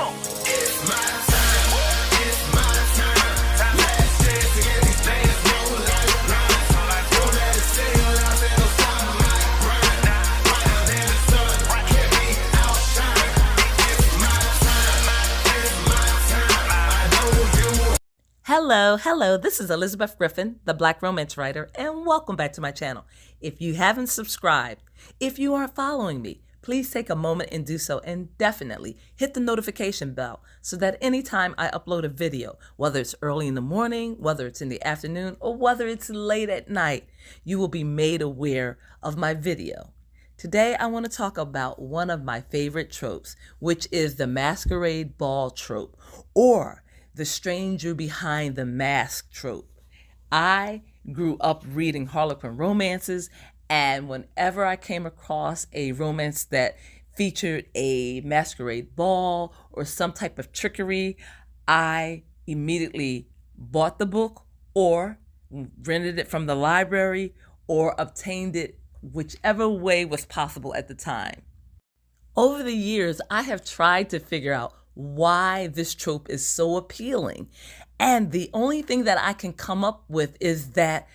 on. It's my turn. It's my turn. Last chance to get these things roll like blind. Don't let it sail out there, no stop my grind. Brighter than the sun, can't be outshined. It's my turn. It's my turn. I know you. Hello, this is Elizabeth Griffin, the Black Romance Writer, and welcome back to my channel. If you haven't subscribed, if you aren't following me, please take a moment and do so, and definitely hit the notification bell so that anytime I upload a video, whether it's early in the morning, whether it's in the afternoon, or whether it's late at night, you will be made aware of my video. Today, I want to talk about one of my favorite tropes, which is the masquerade ball trope, or the stranger behind the mask trope. I grew up reading Harlequin romances, and whenever I came across a romance that featured a masquerade ball or some type of trickery, I immediately bought the book or rented it from the library or obtained it whichever way was possible at the time. Over the years, I have tried to figure out why this trope is so appealing. And the only thing that I can come up with is that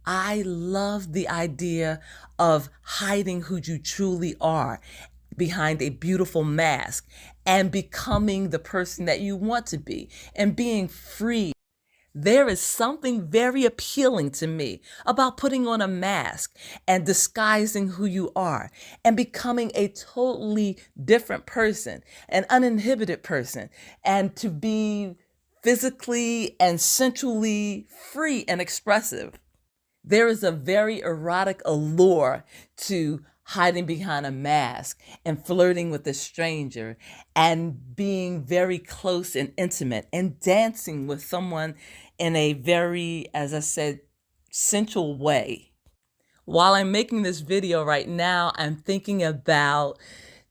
I love the idea of hiding who you truly are behind a beautiful mask and becoming the person that you want to be and being free. There is something very appealing to me about putting on a mask and disguising who you are and becoming a totally different person, an uninhibited person, and to be physically and sensually free and expressive. There is a very erotic allure to hiding behind a mask and flirting with a stranger and being very close and intimate and dancing with someone in a very, as I said, sensual way. While I'm making this video right now, I'm thinking about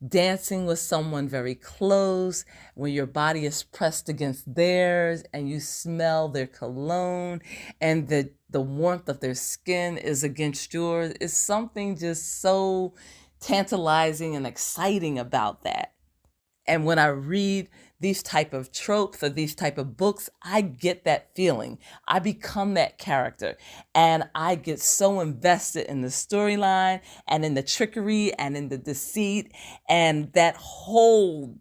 dancing with someone very close, when your body is pressed against theirs and you smell their cologne and the warmth of their skin is against yours. It's something just so tantalizing and exciting about that. And when I read these type of tropes or these type of books, I get that feeling. I become that character and I get so invested in the storyline and in the trickery and in the deceit and that whole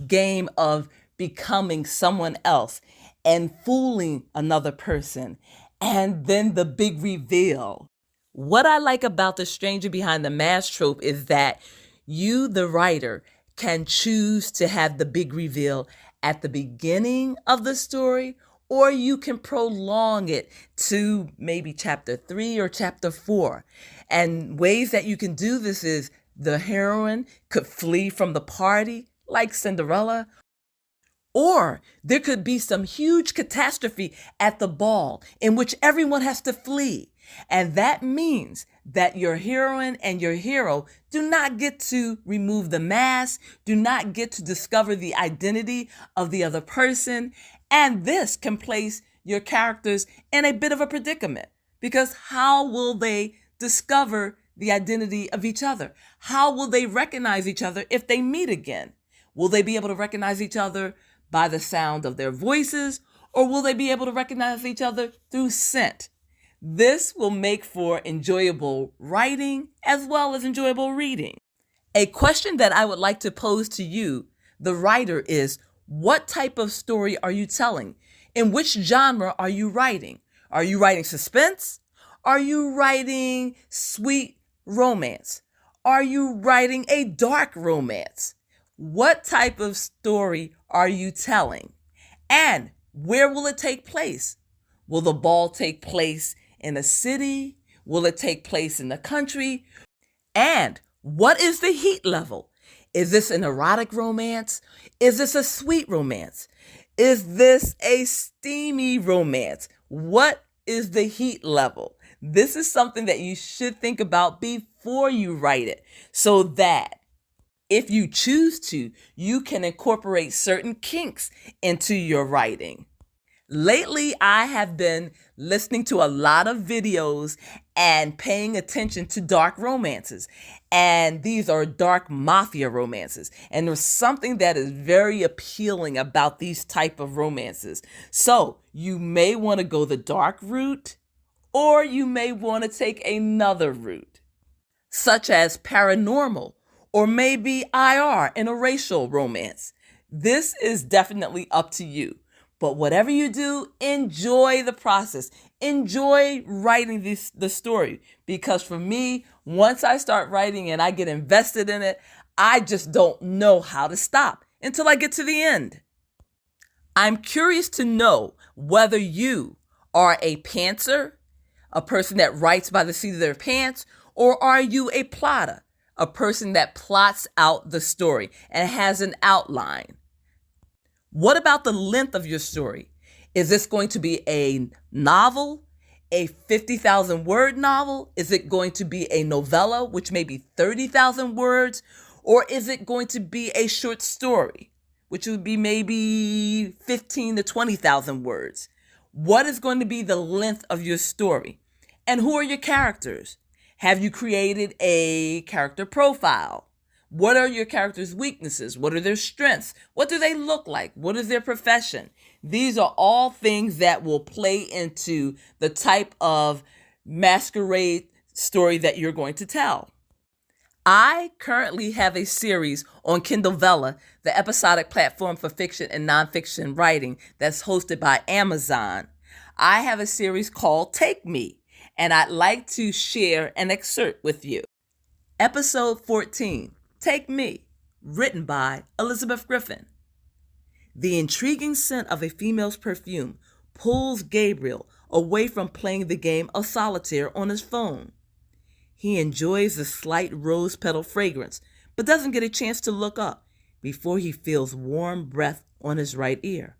game of becoming someone else and fooling another person. And then the big reveal. What I like about the stranger behind the mask trope is that you, the writer, can choose to have the big reveal at the beginning of the story, or you can prolong it to maybe chapter 3 or chapter 4. And ways that you can do this is the heroine could flee from the party like Cinderella, or there could be some huge catastrophe at the ball in which everyone has to flee. And that means that your heroine and your hero do not get to remove the mask, do not get to discover the identity of the other person. And this can place your characters in a bit of a predicament, because how will they discover the identity of each other? How will they recognize each other if they meet again? Will they be able to recognize each other by the sound of their voices, or will they be able to recognize each other through scent? This will make for enjoyable writing as well as enjoyable reading. A question that I would like to pose to you, the writer, is what type of story are you telling? In which genre are you writing? Are you writing suspense? Are you writing sweet romance? Are you writing a dark romance? What type of story are you telling? And where will it take place? Will the ball take place in a city? Will it take place in the country? And what is the heat level? Is this an erotic romance? Is this a sweet romance? Is this a steamy romance? What is the heat level? This is something that you should think about before you write it, so that if you choose to, you can incorporate certain kinks into your writing. Lately, I have been listening to a lot of videos and paying attention to dark romances. And these are dark mafia romances. And there's something that is very appealing about these type of romances. So you may want to go the dark route, or you may want to take another route, such as paranormal, or maybe IR, interracial romance. This is definitely up to you. But whatever you do, enjoy the process. Enjoy writing the story. Because for me, once I start writing and I get invested in it, I just don't know how to stop until I get to the end. I'm curious to know whether you are a pantser, a person that writes by the seat of their pants, or are you a plotter, a person that plots out the story and has an outline? What about the length of your story? Is this going to be a novel, a 50,000 word novel? Is it going to be a novella, which may be 30,000 words? Or is it going to be a short story, which would be maybe 15 to 20,000 words? What is going to be the length of your story? And who are your characters? Have you created a character profile? What are your characters' weaknesses? What are their strengths? What do they look like? What is their profession? These are all things that will play into the type of masquerade story that you're going to tell. I currently have a series on Kindle Vella, the episodic platform for fiction and nonfiction writing that's hosted by Amazon. I have a series called Take Me, and I'd like to share an excerpt with you. Episode 14. Take Me, written by Elizabeth Griffin. The intriguing scent of a female's perfume pulls Gabriel away from playing the game of solitaire on his phone. He enjoys the slight rose petal fragrance, but doesn't get a chance to look up before he feels warm breath on his right ear.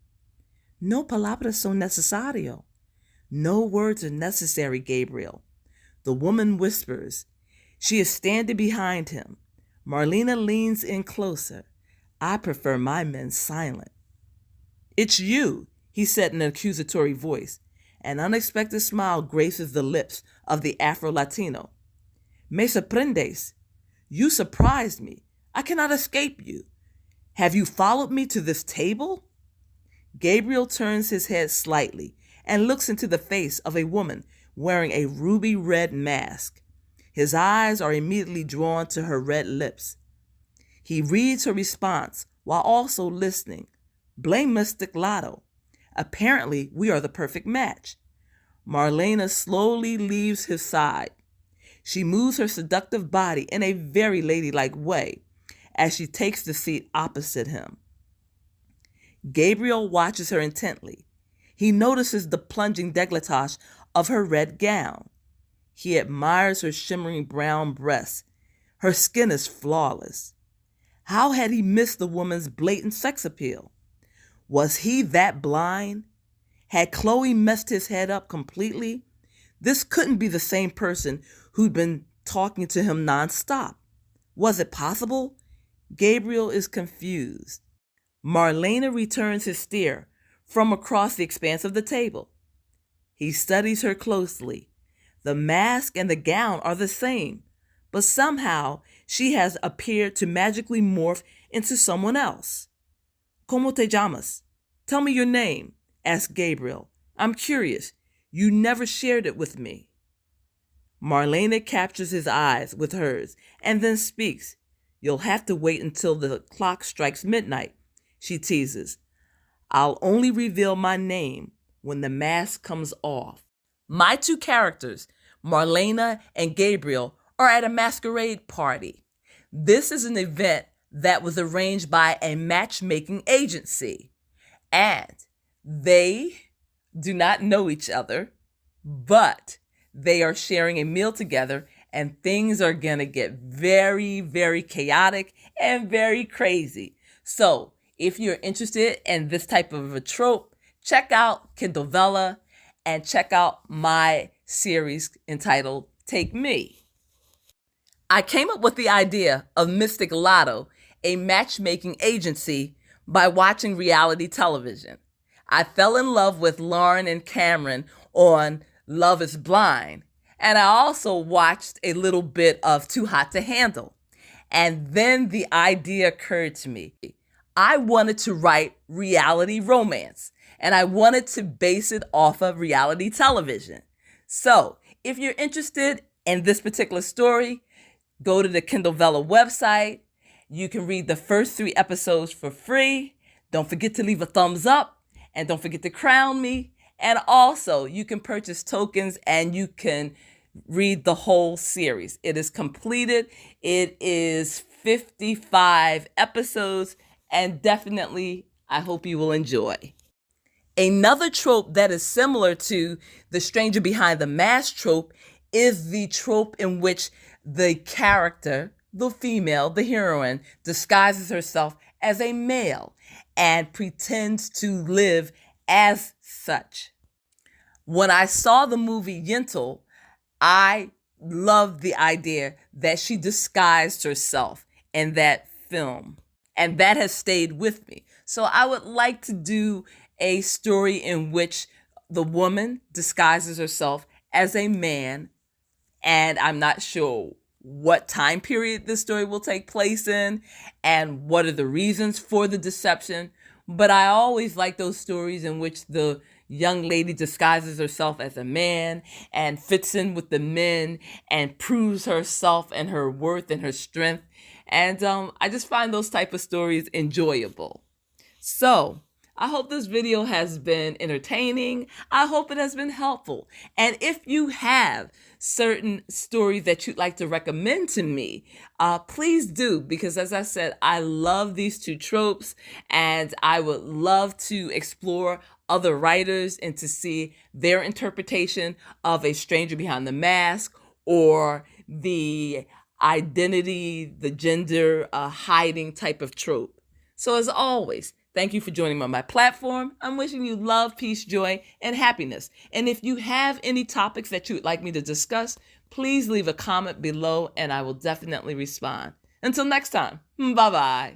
No palabras son necesario. No words are necessary, Gabriel. The woman whispers. She is standing behind him. Marlena leans in closer. I prefer my men silent. It's you, he said in an accusatory voice. An unexpected smile graces the lips of the Afro-Latino. Me sorprendes. You surprised me. I cannot escape you. Have you followed me to this table? Gabriel turns his head slightly and looks into the face of a woman wearing a ruby red mask. His eyes are immediately drawn to her red lips. He reads her response while also listening. Blame Mystic Lotto. Apparently, we are the perfect match. Marlena slowly leaves his side. She moves her seductive body in a very ladylike way as she takes the seat opposite him. Gabriel watches her intently. He notices the plunging décolletage of her red gown. He admires her shimmering brown breasts. Her skin is flawless. How had he missed the woman's blatant sex appeal? Was he that blind? Had Chloe messed his head up completely? This couldn't be the same person who'd been talking to him nonstop. Was it possible? Gabriel is confused. Marlena returns his stare from across the expanse of the table. He studies her closely. The mask and the gown are the same, but somehow she has appeared to magically morph into someone else. ¿Cómo te llamas? Tell me your name, asked Gabriel. I'm curious. You never shared it with me. Marlena captures his eyes with hers and then speaks. You'll have to wait until the clock strikes midnight, she teases. I'll only reveal my name when the mask comes off. My two characters, Marlena and Gabriel, are at a masquerade party. This is an event that was arranged by a matchmaking agency, and they do not know each other, but they are sharing a meal together, and things are going to get very, very chaotic and very crazy. So if you're interested in this type of a trope, check out Kindle Vella and check out my series entitled Take Me. I came up with the idea of Mystic Lotto, a matchmaking agency, by watching reality television. I fell in love with Lauren and Cameron on Love is Blind. And I also watched a little bit of Too Hot to Handle. And then the idea occurred to me. I wanted to write reality romance, and I wanted to base it off of reality television. So if you're interested in this particular story, go to the Kindle Vella website. You can read the first 3 episodes for free. Don't forget to leave a thumbs up, and don't forget to crown me. And also, you can purchase tokens and you can read the whole series. It is completed. It is 55 episodes, and definitely, I hope you will enjoy. Another trope that is similar to the stranger behind the mask trope is the trope in which the character, the female, the heroine, disguises herself as a male and pretends to live as such. When I saw the movie Yentl, I loved the idea that she disguised herself in that film, and that has stayed with me. So I would like to do a story in which the woman disguises herself as a man, and I'm not sure what time period this story will take place in and what are the reasons for the deception. But I always like those stories in which the young lady disguises herself as a man and fits in with the men and proves herself and her worth and her strength. And I just find those type of stories enjoyable. So I hope this video has been entertaining. I hope it has been helpful. And if you have certain stories that you'd like to recommend to me, please do, because as I said, I love these 2 tropes, and I would love to explore other writers and to see their interpretation of a stranger behind the mask, or the identity, the gender hiding type of trope. So as always, thank you for joining me on my platform. I'm wishing you love, peace, joy, and happiness. And if you have any topics that you would like me to discuss, please leave a comment below and I will definitely respond. Until next time, bye-bye.